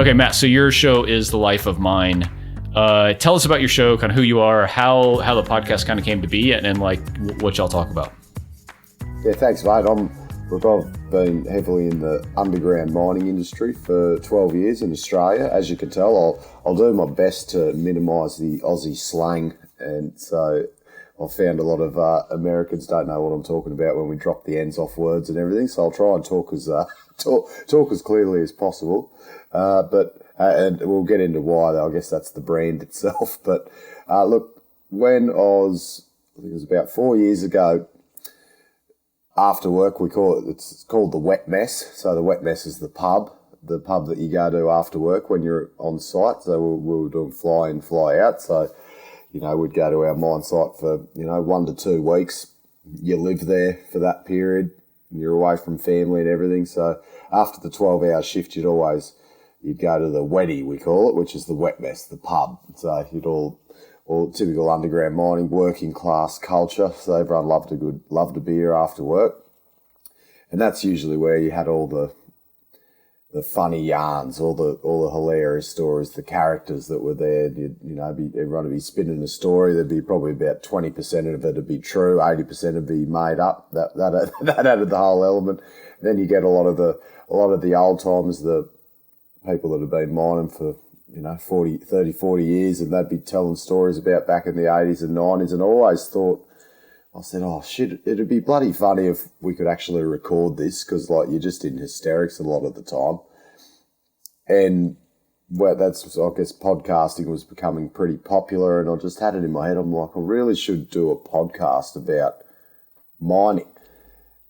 Okay, Matt, so your show is The Life of Mine. Tell us about your show, kind of who you are, how the podcast kind of came to be, and like what y'all talk about. Yeah, thanks, mate. I've been heavily in the underground mining industry for 12 years in Australia. As you can tell, I'll do my best to minimise the Aussie slang, and so I've found a lot of Americans don't know what I'm talking about when we drop the ends off words and everything. So I'll try and talk as clearly as possible. And we'll get into why, though. I guess that's the brand itself. But look, when I think it was about 4 years ago, after work, it's called the wet mess. So the wet mess is the pub that you go to after work when you're on site. So we were doing fly in, fly out. So, we'd go to our mine site for, 1 to 2 weeks. You live there for that period. You're away from family and everything. So after the 12-hour shift, you'd go to the wetty, we call it, which is the wet mess, the pub. So you'd all typical underground mining, working class culture. So everyone loved a beer after work. And that's usually where you had all the funny yarns, all the hilarious stories, the characters that were there. Everyone would be spinning a story. There'd be probably about 20% of it would be true, 80% would be made up. That added the whole element. And then you get a lot of the old timers, the people that have been mining for 40 years, and they'd be telling stories about back in the 80s and 90s. And I said, oh shit, it'd be bloody funny if we could actually record this, because you're just in hysterics a lot of the time. And I guess podcasting was becoming pretty popular, and I just had it in my head. I'm like, I really should do a podcast about mining.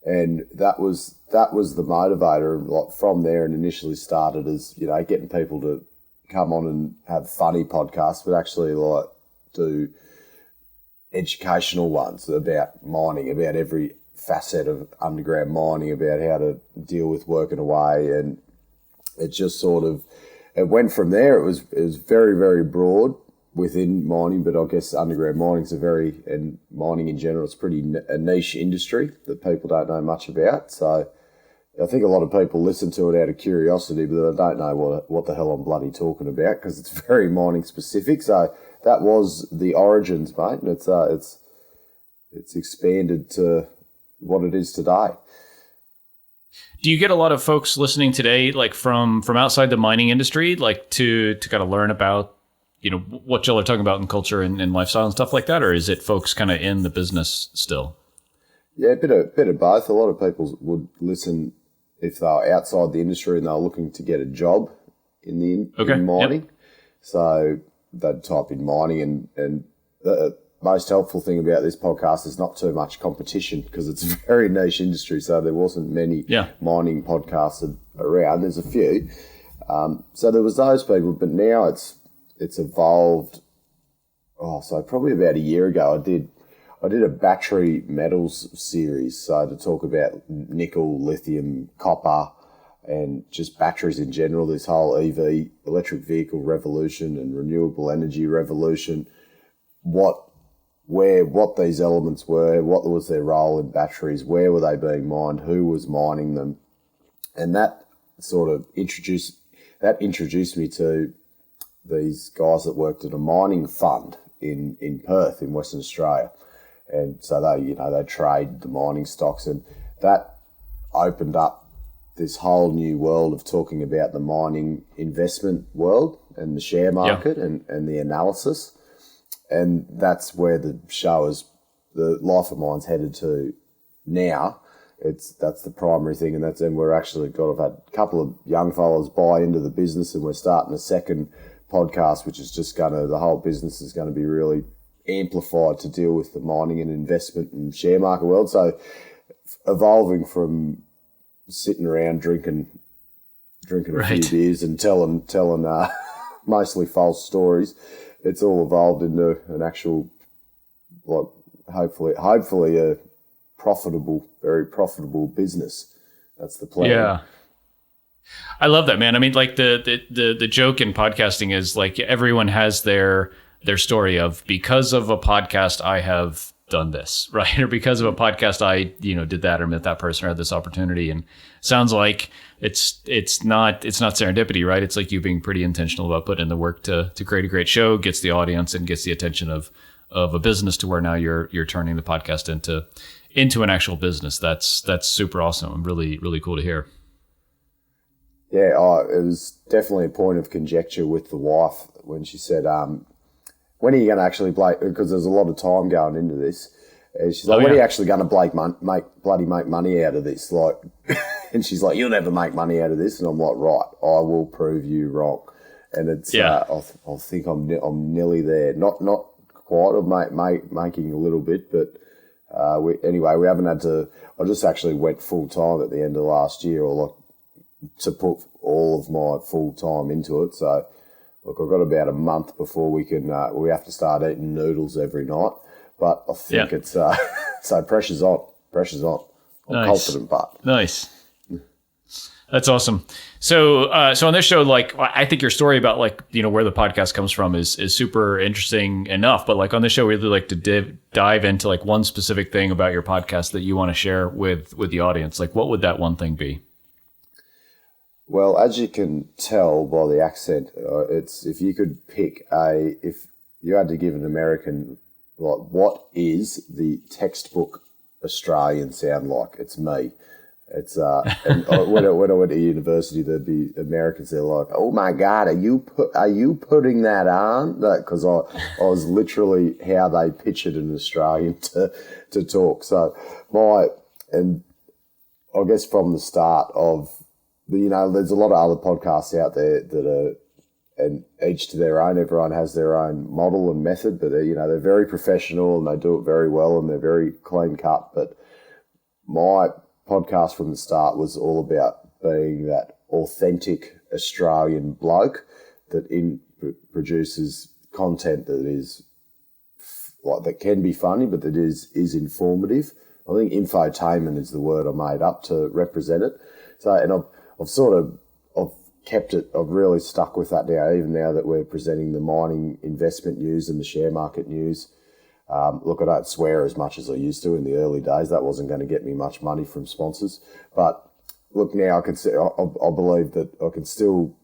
And that was the motivator. And from there, and initially started as, getting people to come on and have funny podcasts, but actually do educational ones about mining, about every facet of underground mining, about how to deal with working away. And it just it went from there. It was very, very broad within mining, but I guess underground mining and mining in general, it's a niche industry that people don't know much about. So I think a lot of people listen to it out of curiosity, but they don't know what the hell I'm bloody talking about, because it's very mining specific. So that was the origins, mate, and it's expanded to what it is today. Do you get a lot of folks listening today, like from outside the mining industry, like to kind of learn about, what y'all are talking about in culture and lifestyle and stuff like that, or is it folks kind of in the business still? Yeah, a bit of both. A lot of people would listen if they're outside the industry and they're looking to get a job in mining. Yep. So they'd type in mining, and the most helpful thing about this podcast is not too much competition, because it's a very niche industry. So there wasn't many mining podcasts around. There's a few. So there was those people, but now it's evolved. So probably about a year ago, I did a battery metals series, so to talk about nickel, lithium, copper, and just batteries in general, this whole EV, electric vehicle revolution and renewable energy revolution, what these elements were, what was their role in batteries, where were they being mined, who was mining them. And that sort of introduced me to these guys that worked at a mining fund in Perth in Western Australia. And so they trade the mining stocks, and that opened up this whole new world of talking about the mining investment world and the share market and the analysis. And that's where the the Life of Mine's headed to now. That's the primary thing, and I've had a couple of young fellas buy into the business, and we're starting a second podcast, which is the whole business is going to be really amplified to deal with the mining and investment and share market world. So evolving from sitting around drinking a few beers and telling mostly false stories, it's all evolved into an actual, hopefully a very profitable business. That's the plan. Yeah. I love that, man. I mean, the joke in podcasting is everyone has their story of, because of a podcast, I have done this, right? Or because of a podcast, I, did that or met that person or had this opportunity. And sounds like it's not serendipity, right? It's like you being pretty intentional about putting in the work to create a great show, gets the audience and gets the attention of a business to where now you're turning the podcast into an actual business. That's super awesome and really, really cool to hear. Yeah, it was definitely a point of conjecture with the wife when she said, when are you going to actually because there's a lot of time going into this. And she's like, when are you actually going to make money out of this? Like, and she's like, you'll never make money out of this. And I'm like, right, I will prove you wrong. And it's, I think I'm nearly there. Not quite, making a little bit, but we haven't had to, I just actually went full time at the end of last year, or like to put all of my full time into it. So, look, I've got about a month before we have to start eating noodles every night. But I think it's, so pressure's on. I'm confident, but. Nice. That's awesome. So on this show, like, I think your story about like, where the podcast comes from is super interesting enough. But like on this show, we really like to dive into like one specific thing about your podcast that you want to share with the audience. Like, what would that one thing be? Well, as you can tell by the accent, it's if you could pick if you had to give an American, like, what is the textbook Australian sound like? It's me. It's and when I went to university, there'd be Americans. They're like, "Oh my God, are you putting that on?" Because I was literally how they pictured an Australian to talk. So and I guess from the start of there's a lot of other podcasts out there that are, and each to their own. Everyone has their own model and method, but they're very professional and they do it very well and they're very clean cut. But my podcast from the start was all about being that authentic Australian bloke that produces content that is like that can be funny, but that is informative. I think infotainment is the word I made up to represent it. So, and I've kept it. I've really stuck with that now, even now that we're presenting the mining investment news and the share market news. Look, I don't swear as much as I used to in the early days. That wasn't going to get me much money from sponsors. But look, now I believe that I can still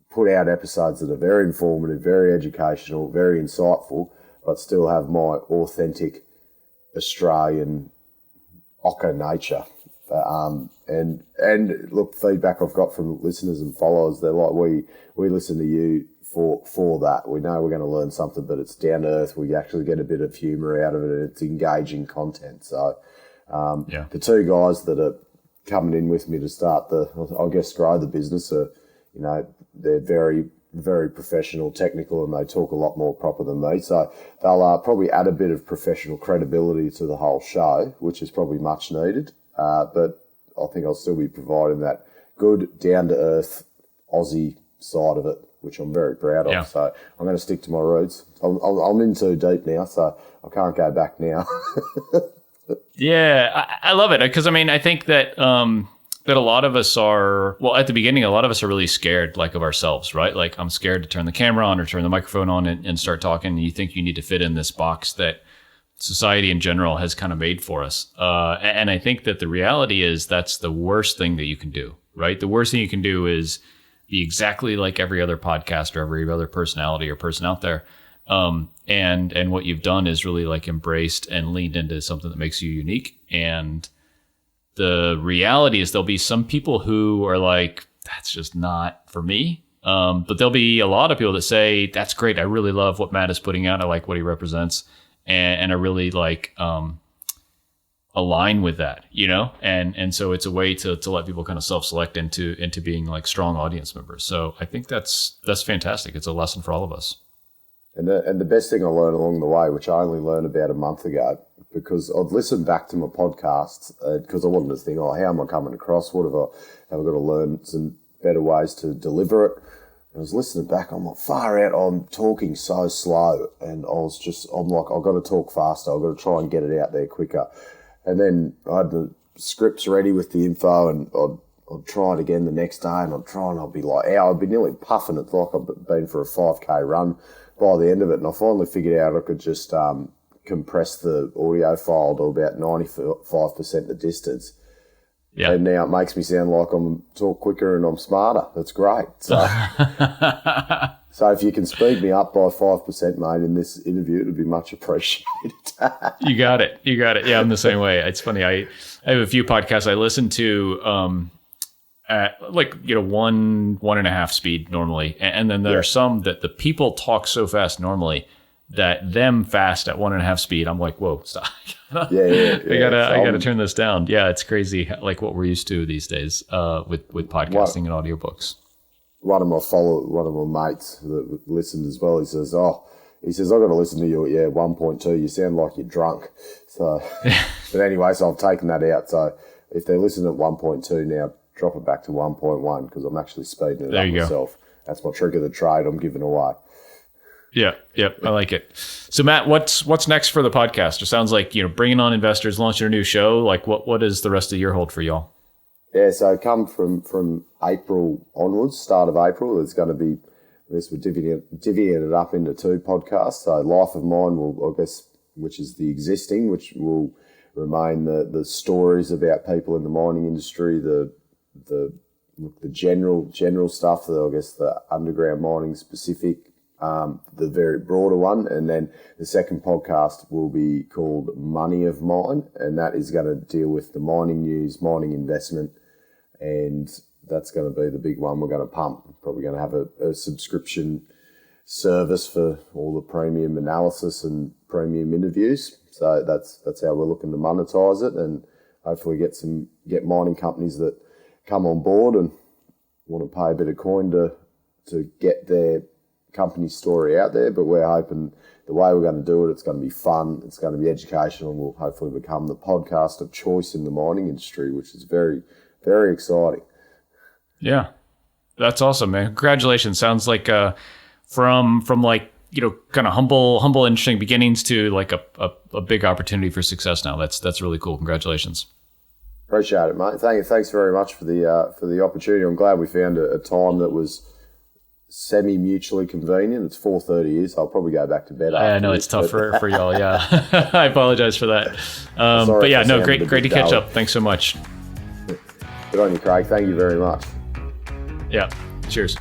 put out episodes that are very informative, very educational, very insightful, but still have my authentic Australian Ocker nature. And look, feedback I've got from listeners and followers, they're like, we listen to you for that. We know we're going to learn something, but it's down to earth. We actually get a bit of humour out of it, and it's engaging content. So the two guys that are coming in with me to start grow the business are, they're very, very professional, technical, and they talk a lot more proper than me. So they'll probably add a bit of professional credibility to the whole show, which is probably much needed. But I think I'll still be providing that good, down-to-earth Aussie side of it, which I'm very proud of. Yeah. So I'm going to stick to my roots. I'm in too deep now, so I can't go back now. Yeah, I love it. Because, I think that that a lot of us are, well, at the beginning, a lot of us are really scared, like, of ourselves, right? Like, I'm scared to turn the camera on or turn the microphone on and start talking. And you think you need to fit in this box that society in general has kind of made for us. And I think that the reality is that's the worst thing that you can do, right? The worst thing you can do is be exactly like every other podcast or every other personality or person out there. And what you've done is really like embraced and leaned into something that makes you unique. And the reality is there'll be some people who are like, that's just not for me. But there'll be a lot of people that say, that's great. I really love what Matt is putting out. I like what he represents. And I really like align with that, and so it's a way to let people kind of self-select into being like strong audience members. So I think that's fantastic. It's a lesson for all of us. And the best thing I learned along the way, which I only learned about a month ago, because I'd listened back to my podcasts because I wanted to think, how am I coming across? Have I got to learn some better ways to deliver it? I was listening back, I'm like, far out, I'm talking so slow. And I'm like, I've got to talk faster. I've got to try and get it out there quicker. And then I had the scripts ready with the info, and I'd try it again the next day, and I'd be like, I'd be nearly puffing it like I've been for a 5K run by the end of it. And I finally figured out I could just compressed the audio file to about 95% the distance. Yeah. And now it makes me sound like I'm talk quicker and I'm smarter. That's great. So, so if you can speed me up by 5%, mate, in this interview, it would be much appreciated. You got it. Yeah, I'm the same way. It's funny. I have a few podcasts I listen to at like, 1.5 speed normally. And then there are some that the people talk so fast normally that them fast at 1.5 speed, I'm like, whoa, stop. I gotta turn this down. Yeah, it's crazy, like what we're used to these days with podcasting and audiobooks. One of my mates that listened as well, he says, I got to listen to you at 1.2. You sound like you're drunk. So, but anyway, so I've taken that out. So if they're listening at 1.2 now, drop it back to 1.1 because I'm actually speeding it up myself. That's my trick of the trade I'm giving away. Yeah, I like it. So Matt, what's next for the podcast? It sounds like bringing on investors, launching a new show. Like what does the rest of the year hold for y'all? Yeah, so come from April onwards, start of April, there's going to be, I guess we're divvying it up into 2 podcasts. So Life of Mine will, I guess, which is the existing, which will remain the stories about people in the mining industry, the general stuff, I guess the underground mining specific. The very broader one, and then the second podcast will be called Money of Mine, and that is going to deal with the mining news, mining investment, and that's going to be the big one we're going to pump. Probably going to have a subscription service for all the premium analysis and premium interviews. So that's how we're looking to monetize it, and hopefully get mining companies that come on board and want to pay a bit of coin to get their company story out there. But we're hoping the way we're going to do it, it's going to be fun, it's going to be educational, and we'll hopefully become the podcast of choice in the mining industry, which is very, very exciting. Yeah, that's awesome, man. Congratulations. Sounds like from like kind of humble interesting beginnings to like a big opportunity for success now. That's really cool. Congratulations. Appreciate it, mate. Thanks very much for the opportunity. I'm glad we found a time that was semi-mutually convenient. It's 4:30 here, so I'll probably go back to bed. I know it's tough for y'all. Yeah, I apologize for that. But yeah, no, great to catch up. Thanks so much. Good on you, Craig. Thank you very much. Yeah. Cheers.